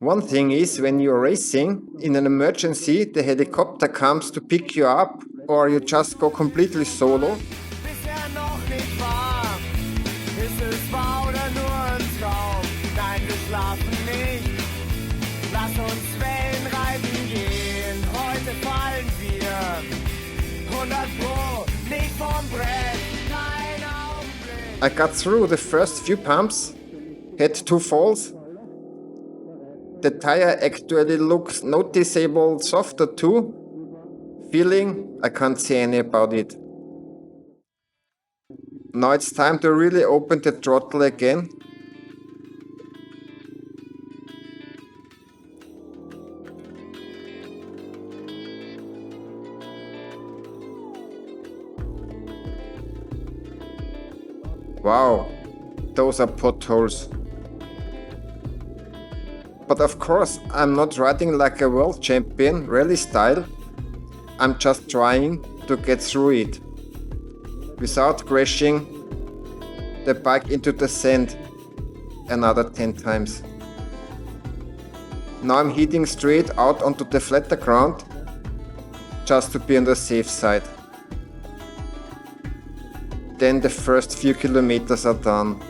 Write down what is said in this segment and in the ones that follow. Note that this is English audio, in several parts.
One thing is when you're racing, in an emergency, the helicopter comes to pick you up or you just go completely solo. Bisher noch nicht wahr. Ist es wahr oder nur ein Traum? Nein, wir schlafen nicht. Lass uns Wellen reiten gehen. Heute fallen wir. 100 Pro, nicht vom Brett. Kein Augenblick. I got through the first few pumps, had 2 falls. The tire actually looks noticeable softer too. Feeling, I can't say any about it. Now it's time to really open the throttle again. Wow, those are potholes. But of course, I'm not riding like a world champion, rally style. I'm just trying to get through it without crashing the bike into the sand another 10 times. Now I'm heading straight out onto the flatter ground just to be on the safe side. Then the first few kilometers are done.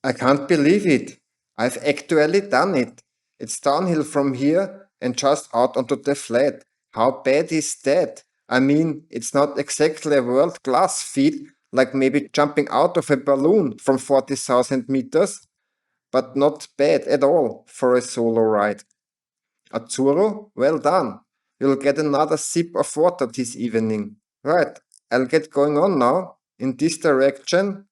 I can't believe it. I've actually done it. It's downhill from here and just out onto the flat. How bad is that? I mean, it's not exactly a world class feat, like maybe jumping out of a balloon from 40,000 meters, but not bad at all for a solo ride. Azzurro, well done. You'll get another sip of water this evening. Right, I'll get going on now. In this direction,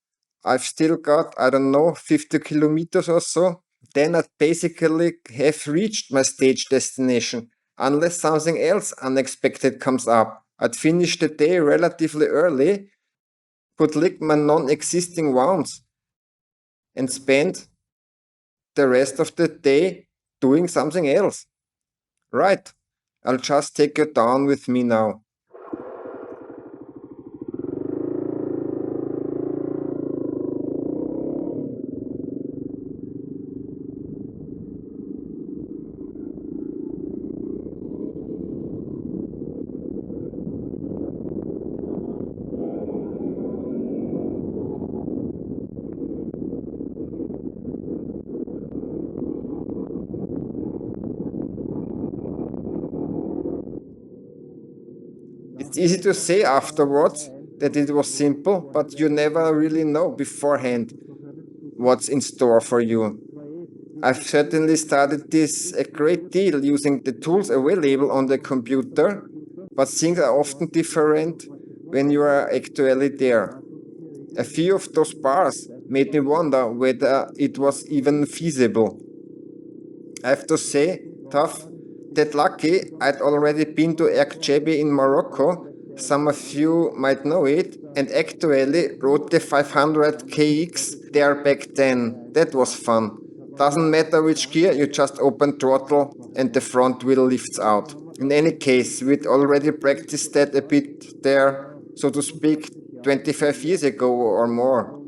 I've still got, I don't know, 50 kilometers or so. Then I'd basically have reached my stage destination, unless something else unexpected comes up. I'd finish the day relatively early, could lick my non existing wounds, and spend the rest of the day doing something else. Right, I'll just take you down with me now. It's easy to say afterwards that it was simple, but you never really know beforehand what's in store for you. I've certainly studied this a great deal using the tools available on the computer, but things are often different when you are actually there. A few of those bars made me wonder whether it was even feasible. I have to say, tough, that lucky I'd already been to Erkjebi in Morocco. Some of you might know it, and actually rode the 500 KX there back then. That was fun. Doesn't matter which gear, you just open throttle and the front wheel lifts out. In any case, we'd already practiced that a bit there, so to speak, 25 years ago or more.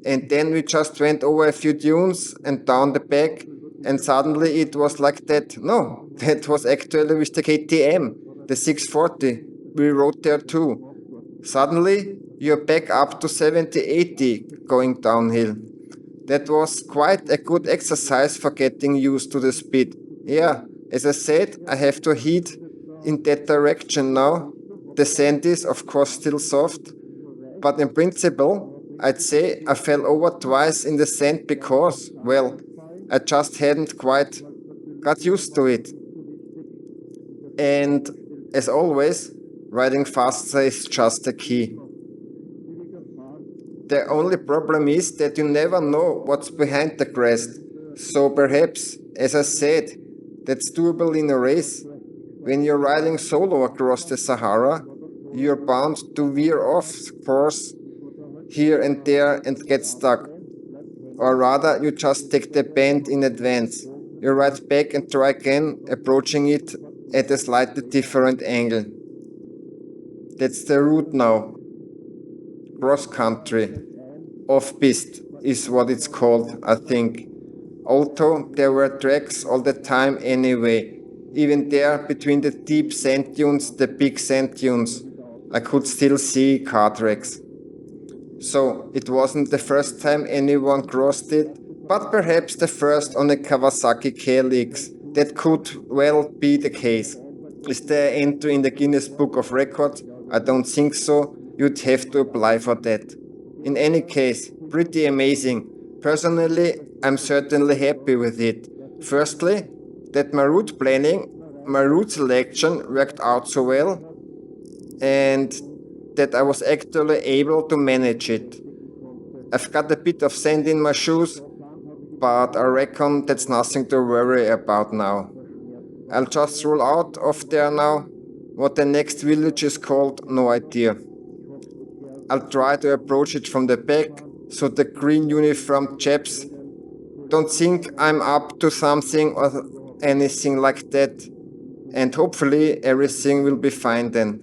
And then we just went over a few dunes and down the back, and suddenly it was like that. No, that was actually with the KTM, the 640. We rode there too. Suddenly, you're back up to 70, 80 going downhill. That was quite a good exercise for getting used to the speed. Yeah, as I said, I have to head in that direction now. The sand is, of course, still soft, but in principle, I'd say I fell over twice in the sand because, well, I just hadn't quite got used to it. And as always, riding faster is just the key. The only problem is that you never know what's behind the crest. So perhaps, as I said, that's doable in a race. When you're riding solo across the Sahara, you're bound to veer off course here and there and get stuck. Or rather, you just take the bend in advance. You ride back and try again, approaching it at a slightly different angle. That's the route now. Cross country. Off piste is what it's called, I think. Although there were tracks all the time anyway. Even there, between the deep sand dunes, the big sand dunes, I could still see car tracks. So it wasn't the first time anyone crossed it, but perhaps the first on a Kawasaki KLX. That could well be the case. Is there an entry in the Guinness Book of Records? I don't think so. You'd have to apply for that. In any case, pretty amazing. Personally, I'm certainly happy with it. Firstly, that my route planning, my route selection worked out so well, and that I was actually able to manage it. I've got a bit of sand in my shoes, but I reckon that's nothing to worry about now. I'll just roll out of there now. What the next village is called, no idea. I'll try to approach it from the back, so the green uniformed chaps don't think I'm up to something or anything like that, and hopefully everything will be fine then.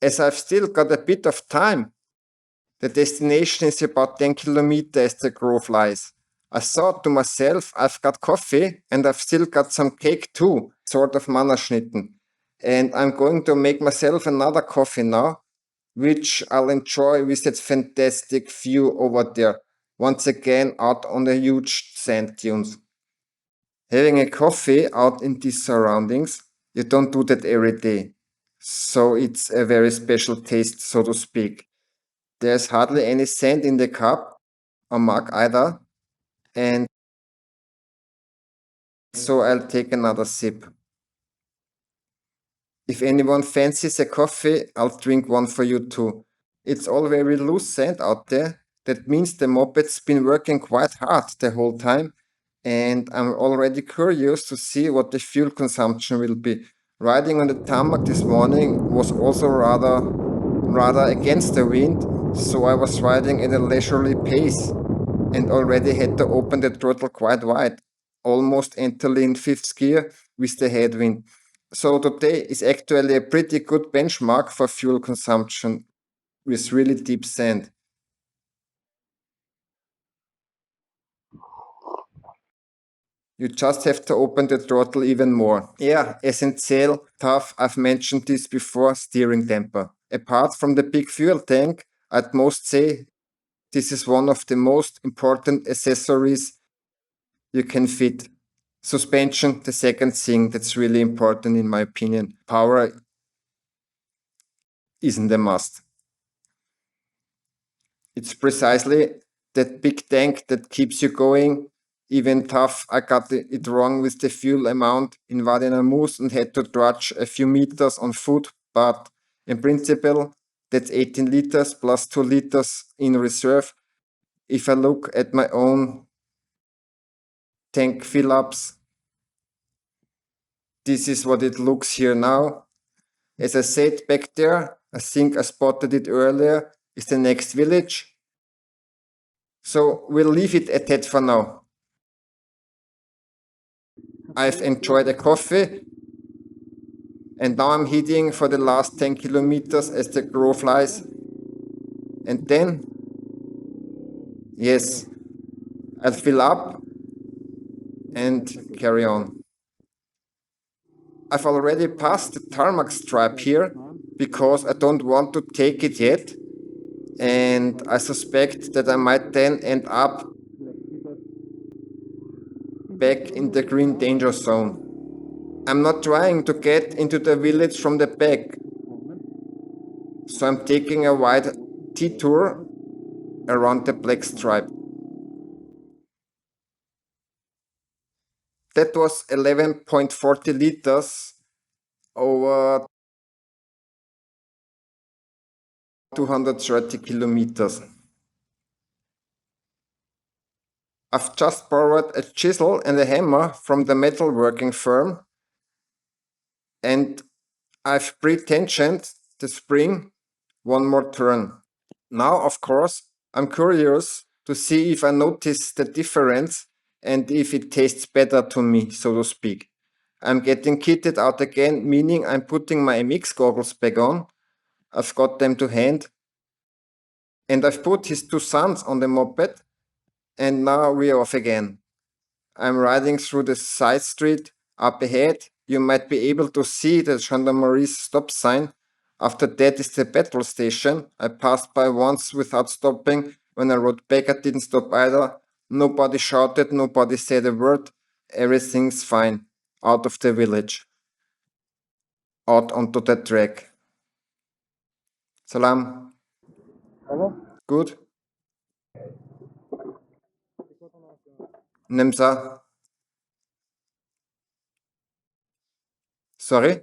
As I've still got a bit of time, the destination is about 10 kilometers as the crow flies. I thought to myself, I've got coffee and I've still got some cake too, sort of Mannerschnitten. And I'm going to make myself another coffee now. which I'll enjoy with that fantastic view over there. Once again, out on the huge sand dunes. Having a coffee out in these surroundings, you don't do that every day. So it's a very special taste, so to speak. There's hardly any sand in the cup or mug either, and so I'll take another sip. If anyone fancies a coffee, I'll drink one for you too. It's all very loose sand out there. That means the moped's been working quite hard the whole time, and I'm already curious to see what the fuel consumption will be. Riding on the tarmac this morning was also rather against the wind, so I was riding at a leisurely pace and already had to open the throttle quite wide, almost entering fifth gear with the headwind. So today is actually a pretty good benchmark for fuel consumption with really deep sand. You just have to open the throttle even more. Yeah, essential, tough, I've mentioned this before, steering damper. Apart from the big fuel tank, I'd most say this is one of the most important accessories you can fit. Suspension, the second thing that's really important in my opinion. Power isn't a must. It's precisely that big tank that keeps you going. Even tough, I got it wrong with the fuel amount in Wadi Namus and had to trudge a few meters on foot, but in principle, that's 18 liters plus 2 liters in reserve. If I look at my own tank fill ups, this is what it looks here now. As I said back there, I think I spotted it earlier, is the next village. So we'll leave it at that for now. I've enjoyed a coffee and now I'm heading for the last 10 kilometers as the crow flies. And then, yes, I'll fill up and carry on. I've already passed the tarmac stripe here because I don't want to take it yet. And I suspect that I might then end up back in the green danger zone. I'm not trying to get into the village from the back, so I'm taking a wide detour around the black stripe. That was 11.40 liters over 230 kilometers. I've just borrowed a chisel and a hammer from the metalworking firm, and I've pre-tensioned the spring one more turn. Now, of course, I'm curious to see if I notice the difference and if it tastes better to me, so to speak. I'm getting kitted out again, meaning I'm putting my MX goggles back on. I've got them to hand. And I've put his two sons on the moped, and now we're off again. I'm riding through the side street. Up ahead, you might be able to see the gendarmerie's stop sign. After that is the petrol station. I passed by once without stopping. When I rode back, I didn't stop either. Nobody shouted, nobody said a word. Everything's fine. Out of the village. Out onto the track. Salam. Hello? Good? Nemza. Sorry?